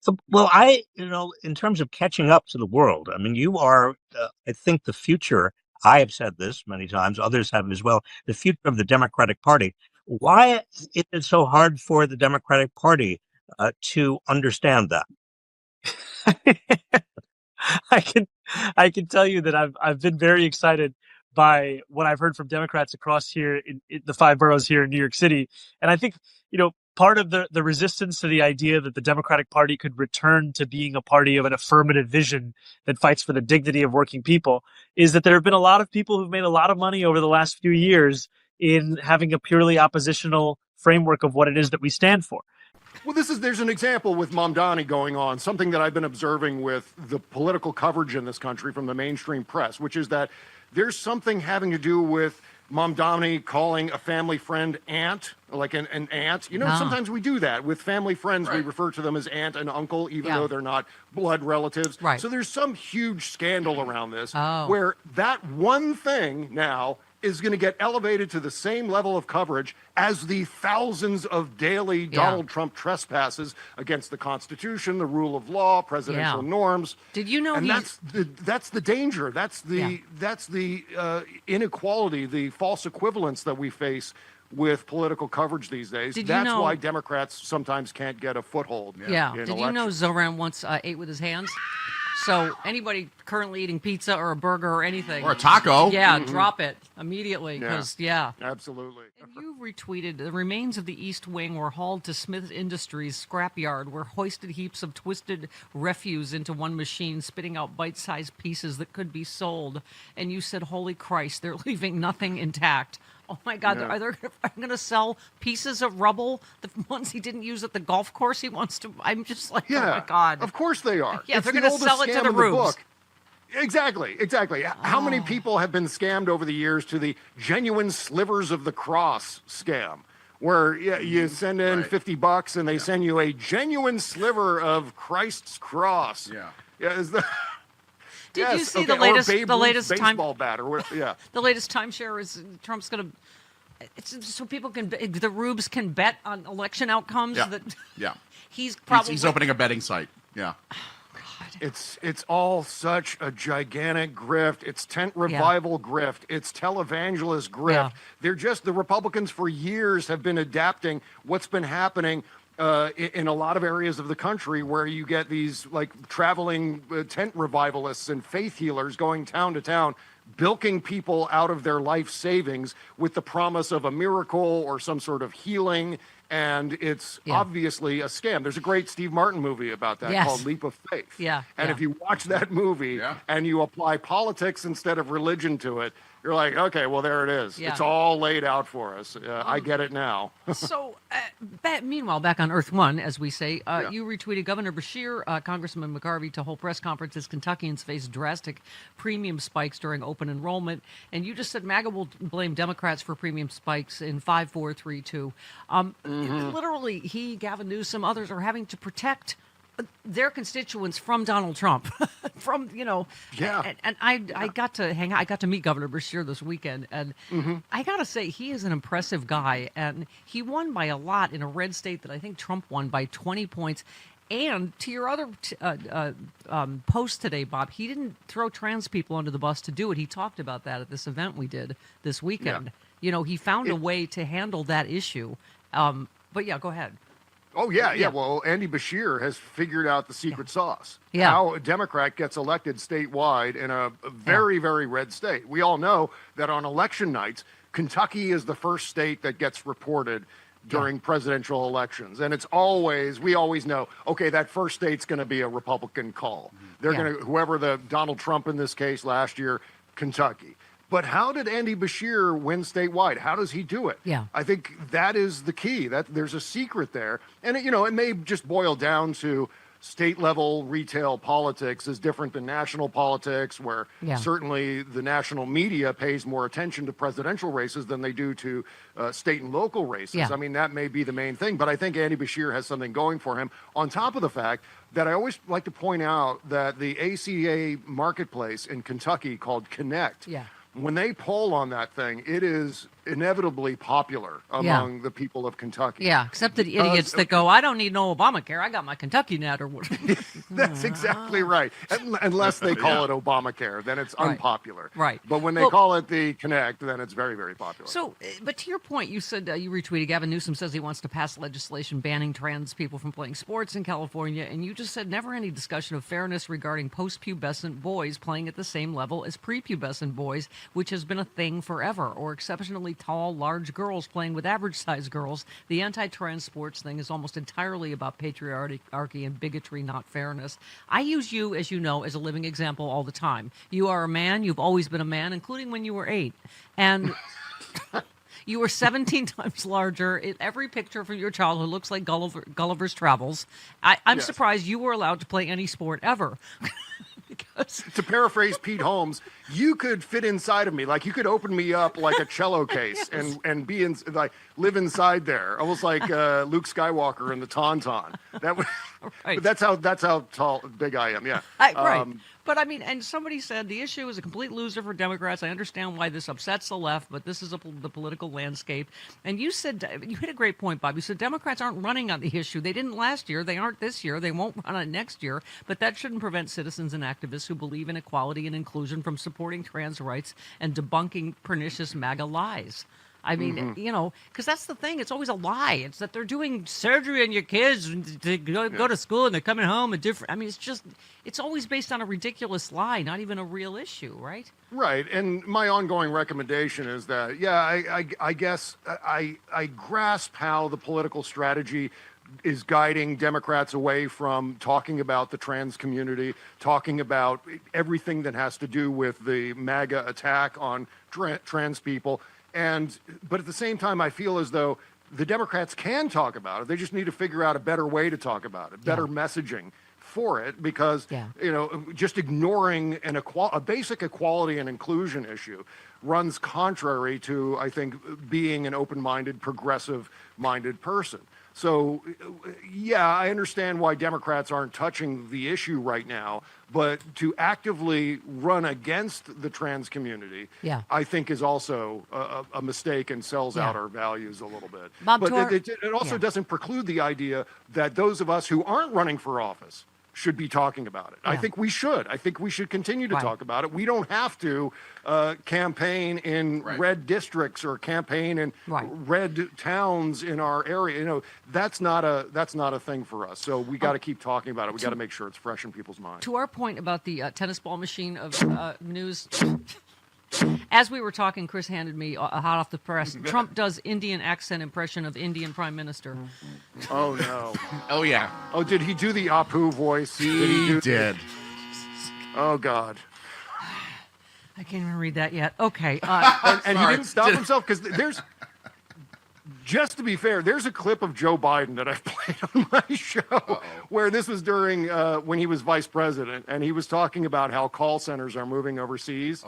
So, well, in terms of catching up to the world, I mean, you are, I think, the future. I have said this many times, others have as well, the future of the Democratic Party. Why is it so hard for the Democratic Party to understand that? I can I can tell you that I've been very excited by what I've heard from Democrats across here in the five boroughs here in New York City. And I think, part of the resistance to the idea that the Democratic Party could return to being a party of an affirmative vision that fights for the dignity of working people is that there have been a lot of people who've made a lot of money over the last few years in having a purely oppositional framework of what it is that we stand for. Well, there's an example with Mamdani going on, something that I've been observing with the political coverage in this country from the mainstream press, which is that there's something having to do with Mamdani calling a family friend aunt, like an aunt. Sometimes we do that with family friends. Right. We refer to them as aunt and uncle, even though they're not blood relatives. Right. So there's some huge scandal around this Oh. where that one thing now is going to get elevated to the same level of coverage as the thousands of daily Donald Trump trespasses against the Constitution, the rule of law, presidential norms. Did you know? And that's the danger. That's the inequality, the false equivalence that we face with political coverage these days. That's why Democrats sometimes can't get a foothold. Yeah. In Did you know Zohran once ate with his hands? So anybody currently eating pizza or a burger or anything, or a taco, drop it immediately because absolutely. And you retweeted the remains of the East Wing were hauled to Smith Industries scrapyard, where hoisted heaps of twisted refuse into one machine, spitting out bite-sized pieces that could be sold. And you said, "Holy Christ, they're leaving nothing intact." Oh my God! Yeah. Are they going to sell pieces of rubble, the ones he didn't use at the golf course he wants to? I'm just like, oh my God! Of course they are. Yeah, It's they're the going to oldest sell it to scam the in rubes. book. Exactly. How many people have been scammed over the years to the genuine slivers of the cross scam, where you send in $50 and they send you a genuine sliver of Christ's cross? Did you see the latest baseball bat or the latest timeshare is Trump's going to. It's so people the rubes can bet on election outcomes. He's probably he's opening a betting site. Yeah. It's all such a gigantic grift. It's tent revival grift. It's televangelist grift. Yeah. They're just, the Republicans for years have been adapting what's been happening in a lot of areas of the country where you get these like traveling tent revivalists and faith healers going town to town, bilking people out of their life savings with the promise of a miracle or some sort of healing. And it's obviously a scam. There's a great Steve Martin movie about that called Leap of Faith. And if you watch that movie and you apply politics instead of religion to it, you're like, okay, well, there it is. It's all laid out for us. I get it now. So, meanwhile, back on Earth One, as we say, you retweeted Governor Beshear, Congressman McGarvey to hold press conferences. Kentuckians face drastic premium spikes during open enrollment. And you just said MAGA will blame Democrats for premium spikes in 5, 4, 3, 2. Literally, he, Gavin Newsom, others are having to protect their constituents from Donald Trump, and I got to meet Governor Beshear this weekend, and I gotta say he is an impressive guy, and he won by a lot in a red state that I think Trump won by 20 points. And to your other post today, Bob, he didn't throw trans people under the bus to do it. He talked about that at this event we did this weekend. He found a way to handle that issue. But go ahead. Oh, yeah. Well, Andy Beshear has figured out the secret sauce. Yeah. How a Democrat gets elected statewide in a very, very red state. We all know that on election nights, Kentucky is the first state that gets reported during presidential elections. And we always know, okay, that first state's going to be a Republican call. They're going to, whoever the Donald Trump in this case last year, Kentucky. But how did Andy Beshear win statewide? How does he do it? Yeah. I think that is the key. That there's a secret there. And, it may just boil down to state-level retail politics is different than national politics, where certainly the national media pays more attention to presidential races than they do to state and local races. Yeah. I mean, that may be the main thing. But I think Andy Beshear has something going for him, on top of the fact that I always like to point out that the ACA marketplace in Kentucky called Connect, when they poll on that thing, it is inevitably popular among the people of Kentucky. Yeah, except the idiots that go, I don't need no Obamacare. I got my Kentucky net or whatever. That's exactly right. Unless they call it Obamacare, then it's unpopular. Right. But when they call it the Connect, then it's very, very popular. So, but to your point, you said you retweeted Gavin Newsom says he wants to pass legislation banning trans people from playing sports in California, and you just said never any discussion of fairness regarding post-pubescent boys playing at the same level as prepubescent boys, which has been a thing forever, or exceptionally tall, large girls playing with average-sized girls. The anti-trans sports thing is almost entirely about patriarchy and bigotry, not fairness. I use you, as you know, as a living example all the time. You are a man. You've always been a man, including when you were 8. And you were 17 times larger. In every picture from your childhood looks like Gulliver's Travels. I'm surprised you were allowed to play any sport ever. Because... To paraphrase Pete Holmes, you could fit inside of me. Like, you could open me up like a cello case and be in, like, live inside there, almost like Luke Skywalker in the Tauntaun. That would, but that's how tall, big I am. Yeah, right. But I mean, and somebody said the issue is a complete loser for Democrats. I understand why this upsets the left, but this is the political landscape. And you said, you hit a great point, Bob. You said Democrats aren't running on the issue. They didn't last year. They aren't this year. They won't run on it next year. But that shouldn't prevent citizens and activists who believe in equality and inclusion from supporting trans rights and debunking pernicious MAGA lies. I mean, you know, because that's the thing. It's always a lie. It's that they're doing surgery on your kids to go to school and they're coming home a different. I mean, it's always based on a ridiculous lie, not even a real issue, right? Right. And my ongoing recommendation is that, I guess I grasp how the political strategy is guiding Democrats away from talking about the trans community, talking about everything that has to do with the MAGA attack on trans people. But at the same time, I feel as though the Democrats can talk about it. They just need to figure out a better way to talk about it, better messaging for it, because, you know, just ignoring a basic equality and inclusion issue runs contrary to, I think, being an open-minded, progressive-minded person. So, I understand why Democrats aren't touching the issue right now, but to actively run against the trans community, I think is also a mistake and sells out our values a little bit. Bob, but it also doesn't preclude the idea that those of us who aren't running for office should be talking about it. I think we should. I think we should continue to talk about it. We don't have to campaign in red districts or campaign in red towns in our area. You know, that's not a thing for us. So we got to keep talking about it. We got to make sure it's fresh in people's minds. To our point about the tennis ball machine of news. As we were talking, Chris handed me hot off the press. Trump does Indian accent impression of Indian Prime Minister. Oh, no. Oh, yeah. Oh, did he do the Apu voice? He did. Oh, God. I can't even read that yet. Okay. And he didn't stop himself, because there's... Just to be fair, there's a clip of Joe Biden that I've played on my show where this was during when he was vice president, and he was talking about how call centers are moving overseas.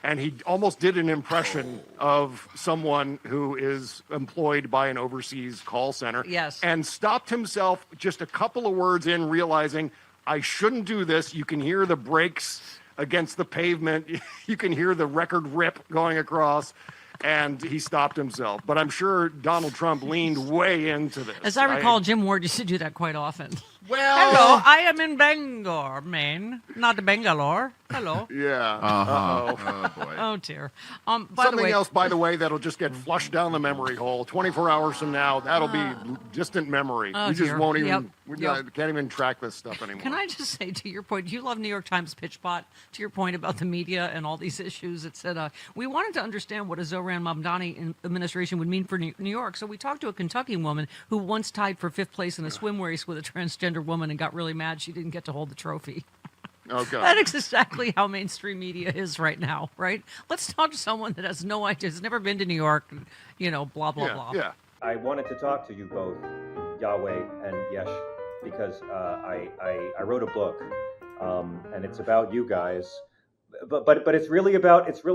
And he almost did an impression of someone who is employed by an overseas call center. And stopped himself just a couple of words in, realizing, I shouldn't do this. You can hear the brakes against the pavement. You can hear the record rip going across. And he stopped himself. But I'm sure Donald Trump leaned way into this. As I recall, Jim Ward used to do that quite often. Well, hello, I am in Bangor, Maine, not Bangalore. Hello. Oh, boy. Oh, dear. Something else, by the way, that'll just get flushed down the memory hole. 24 hours from now, that'll be distant memory. We just won't even, can't even track this stuff anymore. Can I just say, to your point, you love New York Times pitch pot, to your point about the media and all these issues. It said, we wanted to understand what a Zohran Mamdani administration would mean for New York. So we talked to a Kentucky woman who once tied for 5th place in a swim race with a transgender woman and got really mad she didn't get to hold the trophy. Oh, God. That is exactly how mainstream media is right now, right? Let's talk to someone that has no idea, has never been to New York, you know, blah, blah, blah. Yeah. I wanted to talk to you both, Yahweh and Yesh, because I wrote a book, and it's about you guys, but it's really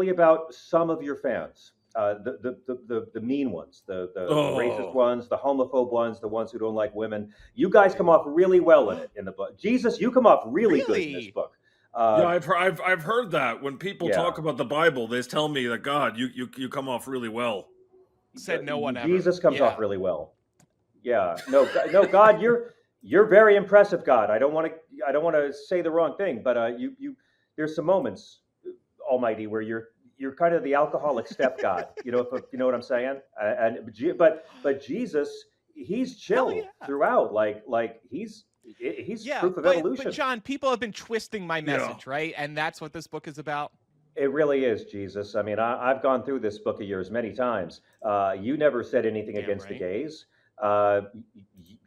about some of your fans. The mean ones, the racist ones, the homophobe ones, the ones who don't like women. You guys come off really well in the book. Jesus, you come off really good in this book. I've heard that when people talk about the Bible, they tell me that God, you come off really well. said no one ever. Jesus comes off really well. Yeah. No, God, you're very impressive, God. I don't want to say the wrong thing, but you there's some moments, Almighty, where you're kind of the alcoholic step God. You know what I'm saying? But Jesus, he's chill throughout. Like he's proof of evolution. But John, people have been twisting my message, right? And that's what this book is about. It really is, Jesus. I mean, I've gone through this book of yours many times. You never said anything against the gays.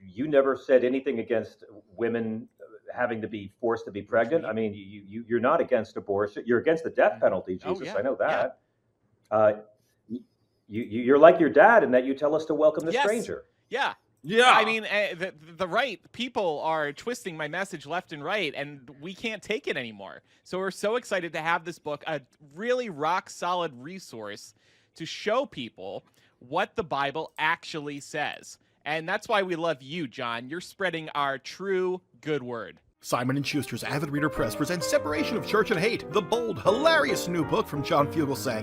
You never said anything against women having to be forced to be pregnant. I mean, you're not against abortion. You're against the death penalty, Jesus. I know that. You're like your dad in that you tell us to welcome the stranger. Yeah. I mean, the right people are twisting my message left and right, and we can't take it anymore. So we're so excited to have this book, a really rock solid resource to show people what the Bible actually says. And that's why we love you, John. You're spreading our true good word. Simon & Schuster's Avid Reader Press presents Separation of Church and Hate, the bold, hilarious new book from John Fugelsang.